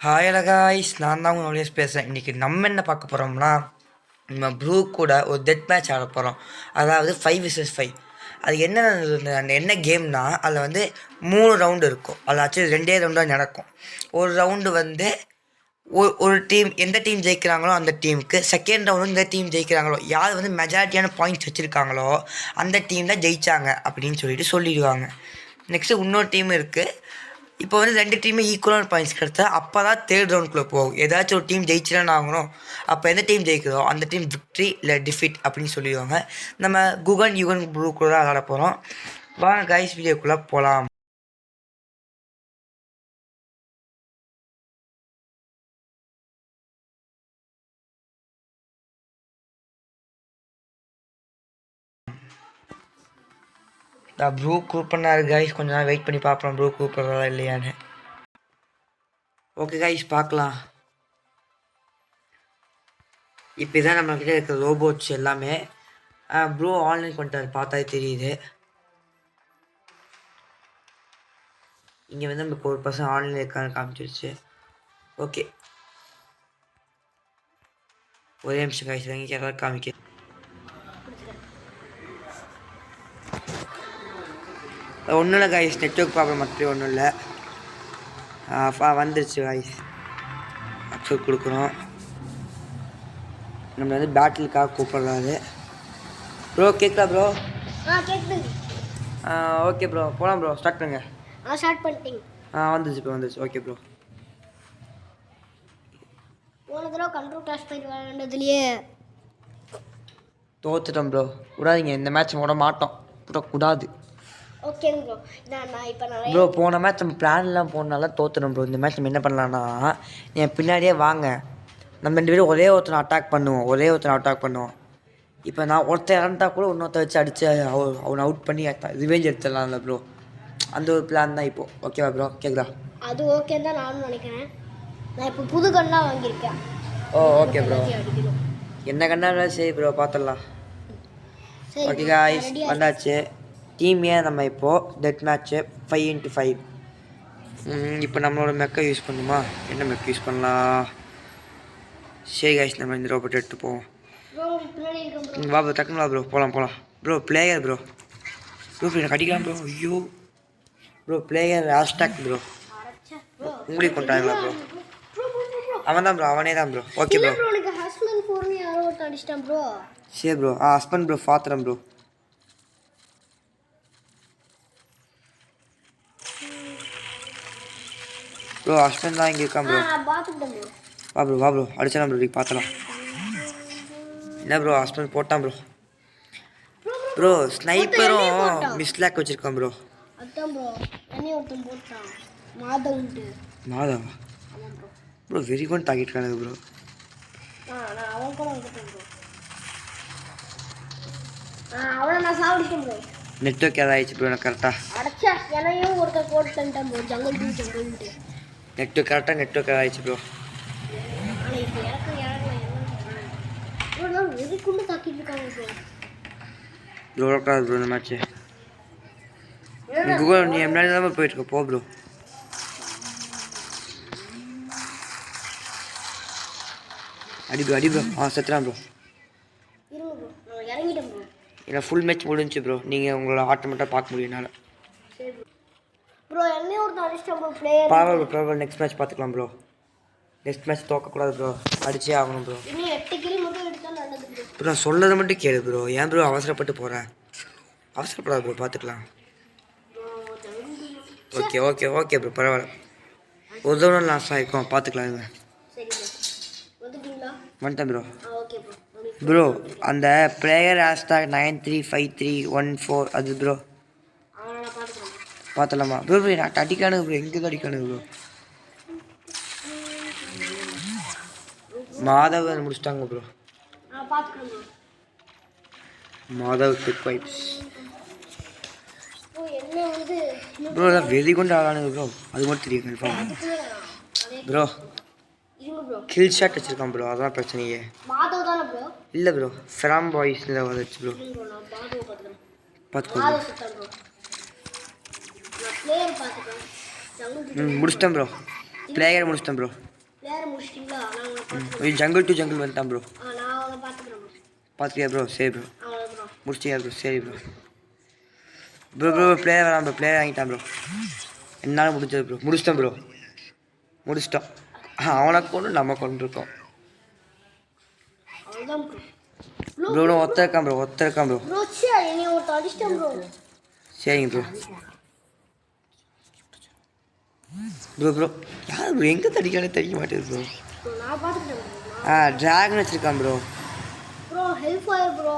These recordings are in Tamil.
ஹாய் காய்ஸ், நான் தான் உங்களுடைய பேசுகிறேன். இன்றைக்கி நம்ம என்ன பார்க்க போகிறோம்னா, நம்ம ப்ரூ கூட ஒரு டெத் மேட்ச் ஆட போகிறோம். அதாவது 5 vs 5. அது என்ன கேம்னா, அதில் வந்து 3 ரவுண்டு இருக்கும். அதில் ஆக்சுவலி 2 ரவுண்டாக நடக்கும். ஒரு ரவுண்டு வந்து ஒரு டீம் எந்த டீம் ஜெயிக்கிறாங்களோ அந்த டீமுக்கு, செகண்ட் ரவுண்டு இந்த டீம் ஜெயிக்கிறாங்களோ, யார் வந்து மெஜாரிட்டியான பாயிண்ட்ஸ் வச்சுருக்காங்களோ அந்த டீம் தான் ஜெயித்தாங்க அப்படின்னு சொல்லிடுவாங்க. நெக்ஸ்ட்டு இன்னொரு டீம் இருக்குது. இப்போ வந்து 2 டீமே ஈக்குவலான பாயிண்ட்ஸ் கிடச்சா அப்போ தான் தேர்ட் ரவுண்டுக்குள்ளே போகும். ஏதாச்சும் ஒரு டீம் ஜெயிச்சுதான் ஆகணும். அப்போ எந்த டீம் ஜெயிக்கிறதோ அந்த டீம் விக்ட்ரி இல்லை டிஃபிட் அப்படின்னு சொல்லிடுவாங்க. நம்ம யுகன் ப்ளூ கூட தான் விளாட போகிறோம். வாங்க கைஸ், வீடியோக்குள்ளே போகலாம். ப்ரூ கூப்பிட்றாரு கைஸ், கொஞ்ச நேரம் வெயிட் பண்ணி பார்ப்போம் ப்ரூ கூப்பிட்றதா இல்லையான்னு. ஓகே கைஸ், பார்க்கலாம். இப்போ தான் நம்மக்கிட்ட இருக்கிற ரோபோட்ஸ் எல்லாமே. ப்ரோ ஆன்லைன் பண்ணிட்டாரு, பார்த்தாலே தெரியுது. இங்கே வந்து நமக்கு ஒரு பர்சன் ஆன்லைன் இருக்கான்னு காமிச்சிருச்சு. ஓகே, ஒரே நிமிஷம் கைஸ், வாங்கி யாராவது காமிக்க. ஒன்றும் இல்லை கைஸ், நெட்ஒர்க் ப்ராப்ளம் மட்டும் ஒன்றும் இல்லை. வந்துருச்சு கைஸ். அக்செப்ட் கொடுக்குறோம். நம்ம வந்து பேட்டிலுக்காக கூப்பிட்றாரு. ப்ரோ கேட்குதா ப்ரோ? ஓகே ப்ரோ, போகலாம் ப்ரோ. ஸ்டார்ட் பண்ணுங்க. ஸ்டார்ட் பண்ணிட்டீங்க? வந்துச்சு ப்ரோ, வந்துச்சு. Okay bro. போன தடவை கண்ட்ரோல் கிளாஸ் போயிட்டு விளையாண்டதுலேயே தோத்துட்டோம் ப்ரோ. விடாதீங்க, இந்த மேட்ச் விட மாட்டோம். கூடாது. ஓகேங்க ப்ரோ. நான் இப்போ ப்ரோ போன மேட்ச் நம்ம பிளான்லாம் போனால தோத்துட்டோம் ப்ரோ. இந்த மேட்ச் நம்ம என்ன பண்ணலான்னா, என் பின்னாடியே வாங்க, நம்ம 2 பேரும் ஒரே ஒருத்தனை அட்டாக் பண்ணுவோம். இப்போ நான் ஒருத்தர் இறந்தா கூட இன்னொருத்த வச்சு அடித்து அவனை அவுட் பண்ணி ரிவெஞ்ச் எடுத்துடலாம்ல ப்ரோ. அந்த ஒரு பிளான் தான் இப்போது. ஓகேவா ப்ரோ? கேட்குதா? அது ஓகே தான் நானும் நினைக்கிறேன். நான் இப்போ புது கண்ணாக வாங்கியிருக்கேன். Okay bro. என்ன கண்ணா சரி ப்ரோ, பார்த்துடலாம். ஓகே காய்ஸ், வந்தாச்சு. டீமே நம்ம இப்போது டெத் மேட்ச்சு 5x5. இப்போ நம்மளோட மெக்கை யூஸ் பண்ணுமா? என்ன மெக் யூஸ் பண்ணலாம்? சரி காய்ஸ், நம்ம இந்த ரோபோட் எடுத்து போவோம். வா ப்ரோ, டக்குனு வா ப்ரோ, போகலாம் ப்ரோ. பிளேயர் ப்ரோ எனக்கு அடிக்கலாம் ப்ரோ. ஐயோ ப்ரோ, பிளேயர் ஹேஷ்டாக் ப்ரோ. உங்களுக்கு கொண்டாங்களா ப்ரோ? அவன் தான் ப்ரோ, அவனே தான் ப்ரோ. Okay bro. சரி ப்ரோ. ஹஸ்பண்ட் ப்ரோ, ஃபாத்திரம் ப்ரோ. ஹஸ்பண்ட் தான் இங்கே இருக்கான் ப்ரோ. வா ப்ரோ அடிச்சலாம் ப்ரோ, பார்த்தலாம். என்ன ப்ரோ, ஹஸ்பண்ட் போட்டான் ப்ரோ. ஸ்னைப்பரும் மிஸ்லாக் வச்சுருக்கான் ப்ரோ. மாதவா ப்ரோ? வெரி குட் டார்கெட் காணுது ப்ரோ. நெட்வொர்க் ஏதாயிடுச்சு ப்ரோ எனக்கு கரெக்டாக. நெட்வொர்க் ஏதாயிடுச்சு ப்ரோ. ப்ரோ இந்த மேட்ச்சு கூகுள் நீ முன்னாடி தான் போயிட்டுருக்க. போ ப்ரோ. அடி ப்ரோ. செத்துறான் ப்ரோ. இல்லை, ஃபுல் மேட்ச் முடிஞ்சு ப்ரோ. நீங்கள் உங்களோட ஆட்டம் மட்டும் பார்க்க முடியும் என்னால். பரவாயில்ல. நெக்ஸ்ட் மேட்ச் பார்த்துக்கலாம் ப்ரோ. நெக்ஸ்ட் மேட்ச் தோக்கக்கூடாது ப்ரோ, அடிச்சே ஆகணும் ப்ரோ. ப்ரோ சொல்லதை மட்டும் கேளு ப்ரோ. ஏன் ப்ரோ அவசரப்பட்டு போகிறேன்? அவசரப்படாது ப்ரோ, பார்த்துக்கலாம். ஓகே ப்ரோ, பரவாயில்ல. ஒரு தடவை லாஸ் ஆகிருக்கோம், பார்த்துக்கலாம். வந்துட்டேன் ப்ரோ. அந்த பிளேயர் ஹேஷ்டாக் 935314 அது ப்ரோ. பார்த்தலாமா ப்ரோ? நான் அடிக்கானு ப்ரோ, எங்கே தான் அடிக்கானு ப்ரோ. மாதவ் முடிச்சிட்டாங்க bro. Madhav quick vibes bro. எல்லாம் வெளி கொண்டு ஆளானுங்க ப்ரோ, அது மட்டும் தெரியும் கன்ஃபார்ம் ப்ரோ. கில் ஷாட் வச்சுருக்கான் ப்ரோ, அதான் பிரச்சனையே. இல்லை ப்ரோ, ஃப்ராம் பாய்ஸ் தான் வந்துச்சு ப்ரோ. பார்த்துக்கோ. முடிச்சிட்டேன் ப்ரோ. பிளேயர் முடிச்சிட்டேன் ப்ரோ. பிளேயர் முடிச்சிட்டிங்களா? நான் உங்களை பார்த்துக்கிறேன். ஜங்கிள் டு ஜங்கிள் வந்துட்டான் ப்ரோ. நான் அவனை பார்த்துக்கிறேன் ப்ரோ. பார்த்துக்கியா ப்ரோ? சரி ப்ரோ. அவ்வளோ ப்ரோ. முடிச்சிட்டியா ப்ரோ? சரி ப்ரோ. ப்ரோ பிளேயர் வரான் ப்ரோ. பிளேயர் வாங்கிட்டான் ப்ரோ. என்னால் முடிஞ்சது ப்ரோ. முடிச்சிட்டேன் ப்ரோ. முடிச்சிட்டோம். அவனை கொண்டு நம்ம கொண்டிருக்கோம் அவ்வளோதான் ப்ரோ. ப்ரோ. ஒருத்தர் இருக்கான் ப்ரோ. ப்ரோ சே என்னை ஒரு அடிச்சிட்டேன் ப்ரோ. சரிங்க ப்ரோ. ப்ரோ யார் ப்ரோ எங்கே தடிக்கானே தெரிய மாட்டேங்குது ப்ரோ. நான் பார்த்துக்கிறேன். ட்ராகன் வச்சுருக்கான் bro. Bro help fire bro.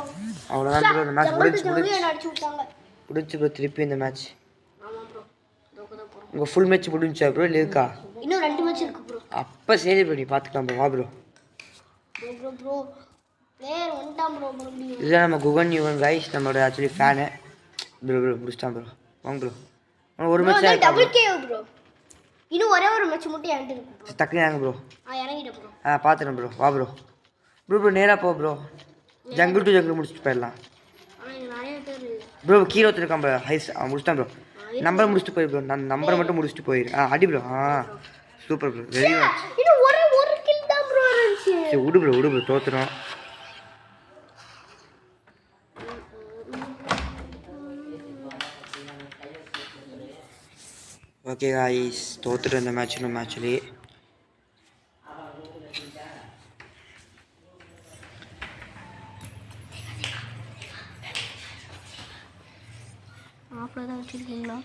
அவ்வளோதான் ப்ரோ. இந்த மேட்ச் முடிஞ்சு அடிச்சு விட்டாங்க. ப்ரோ. திருப்பி இந்த மேட்ச் ஆமாம் ப்ரோ. தோக்க தான் போகிறோம். உங்கள் ஃபுல் மேட்ச் முடிஞ்சா ப்ரோ இல்லை இருக்கா? இன்னும் 2 மேட்ச் இருக்கு ப்ரோ. அப்போ சரி ப்ரோ. நீ பார்த்துக்கலாம் ப்ரோ. வா ப்ரோ. ப்ரோ பிளேயர் வந்துட்டான் ப்ரோ. மறுபடியும் இதுதான் நம்ம குகன் யுவன் கைஸ், நம்மளோட ஆக்சுவலி ஃபேனு. ப்ரோ முடிச்சிட்டான் ப்ரோ. வாங்க ப்ரோ. ஒரு மேட்ச் டபுள் கேவ் ப்ரோ. இன்னும் ஒரே ஒரு மேட்ச் மட்டும் என்கிட்ட இருக்கு ப்ரோ. டக்குனு வாங்க ப்ரோ. இறங்கிட்டேன் ப்ரோ. பார்த்துட்டேன் ப்ரோ. வா ப்ரோ. ப்ரோ நேராக போ ப்ரோ. ஜங்கிள் டு ஜங்கிள் முடிச்சுட்டு போயிடலாம். ஆனால் இங்கே நிறைய பேர் ப்ரோ கீழே ஒருத்தருக்கான் ப்ரோ. ஹைஸ் அவன் முடிச்சிட்டான் ப்ரோ. நம்பர் முடிச்சுட்டு போயிரு ப்ரோ. நான் நம்பரை மட்டும் முடிச்சுட்டு போயிரு. அடி bro. Super bro. Very much. இன்னும் ஒரு கில் தான் ப்ரோ இருந்துச்சு. சரி விடு ப்ரோ. தோத்துறோம். ஓகே காய்ஸ், தோத்துட்டு இந்த மேட்ச் ஆக்சுவலி. ஆஃப்ல தான் வச்சுருக்கீங்களா?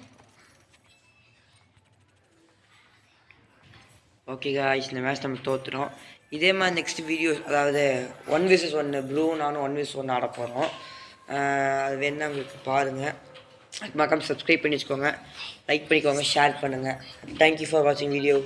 ஓகே காய்ஸ், இந்த மேட்ச் நம்ம தோற்றுறோம். இதே மாதிரி நெக்ஸ்ட் வீடியோஸ், அதாவது 1 vs 1 ப்ளூ நானும் 1 vs 1 ஆட போகிறோம். அது வேணா உங்களுக்கு பாருங்கள். மறக்காம சப்ஸ்கிரைப் பண்ணி வச்சுக்கோங்க, லைக் பண்ணிக்கோங்க, ஷேர் பண்ணுங்கள். தேங்க்யூ ஃபார் வாட்சிங் வீடியோ.